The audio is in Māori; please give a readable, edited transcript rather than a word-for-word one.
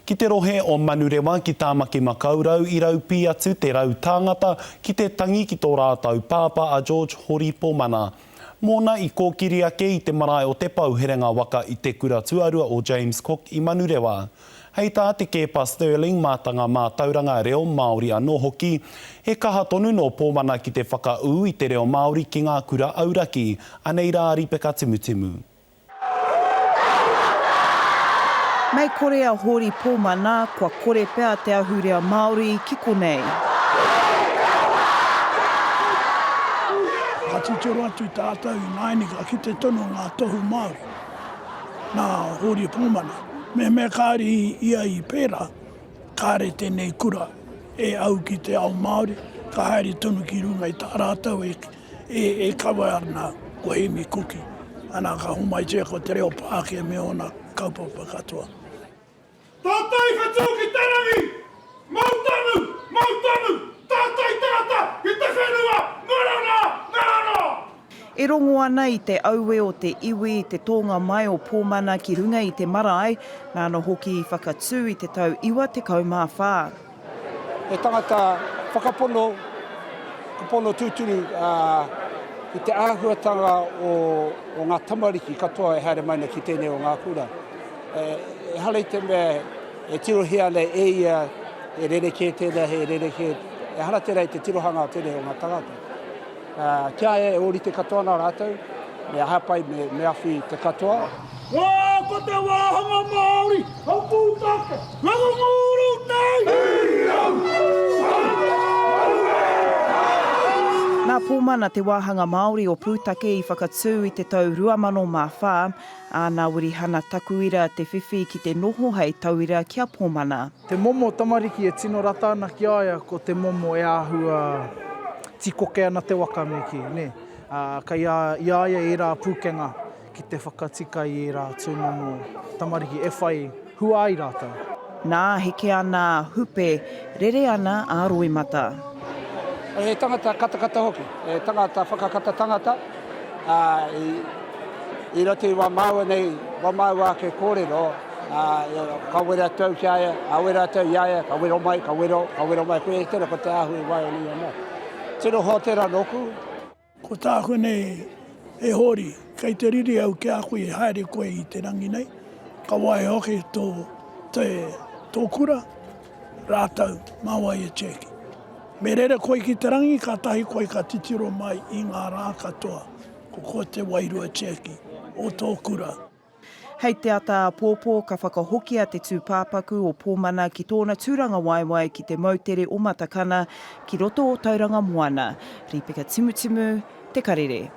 Ki te rohe o Manurewa ki Tāmaki Makaurau i rau pi atu te rau tāngata ki te tangi ki tō rātau pāpa a George Hori Pomana. Mōna i kōkiri ake i te marae o te pauherenga waka i te kura tuarua o James Cook i Manurewa. Hei tā te kepa Sterling mātanga mā tauranga reo Māori anō hoki, he kaha tonu no Pomana ki te whakau i te reo Māori ki ngā kura auraki, anei rā ripeka timutimu. Mei korea Hori Pomana, kua kore pea te ahurea Māori ki konei. Ka titoro atu i tātou i Nainiga ki te tono ngā tohu Māori, nā Hori Pomana. Me kāri ia i pērā, kāre tēnei kura e au ki te ao Māori, ka haere tonu ki runga i tā rātau e kawa ana ko Hemi Kuki. Ana ka humai tia ko te reo Pākehā me ona kaupapa katoa. Tātai whatua ki tarangi! Mautamu! Tātai tangata ki te whenua! Ngārana! E rongo ana i te aue o te iwi i te tōnga mai o Pomana ki runga i te marae, nāna hoki i whakatū i te tau 94. E tangata whakapono tūturu i te āhuatanga o ngā tamariki katoa e haere maina ki tēnei o ngā kura. E halei te mea e tirohia nei e ia e rereke tēnei he rereke, e hana tērei te tirohanga o tēnei o ngā tangata. Kia e ori te katoa nā rātou, me hapai me awhi te katoa. Wā, ko te wāhanga Māori! Hau pūtake! Ranganguru nei! Nā Pomana te wāhanga Māori o Pūtake i whakatū i te tau 2004, ānā wiri hana takuira te whiwhi ki te noho hei tauira kia Pomana. Te momo tamariki e tino rata ana ki aia ko te momo e āhua tikoke ana te waka me ki, ne? Ka ia e rā pūkenga ki te whakatika i rā tūmomo tamariki e whai hua ai rātou. Nā heke ana hupe, rere ana āroi mata. E tangata katakata hoki, e tangata whakakata tangata, i rate i wā maua nei, wā maua ke kōrero, ka wera tau ki aia, a wera tau i aia, ka wero mai, koe e tera ko te ahui wai o ni ana. Tino ho tērā noku. Ko tāku nei e hori, kei te riri au ke a koe haere koe i te rangi nei. Ka wai hoki tō kura, rātau, mawai e cheki. Me rere koe ki te rangi, ka tahi koe ka titiro mai i ngā rā katoa, ko te wairua cheki o tō kura. Hei te ata pōpō ka whakahokia te tūpāpaku o Pomana ki tōna tūranga waiwai ki te mautere o Matakana ki roto o Tauranga Moana. Ripeka Timutimu, Te Karere.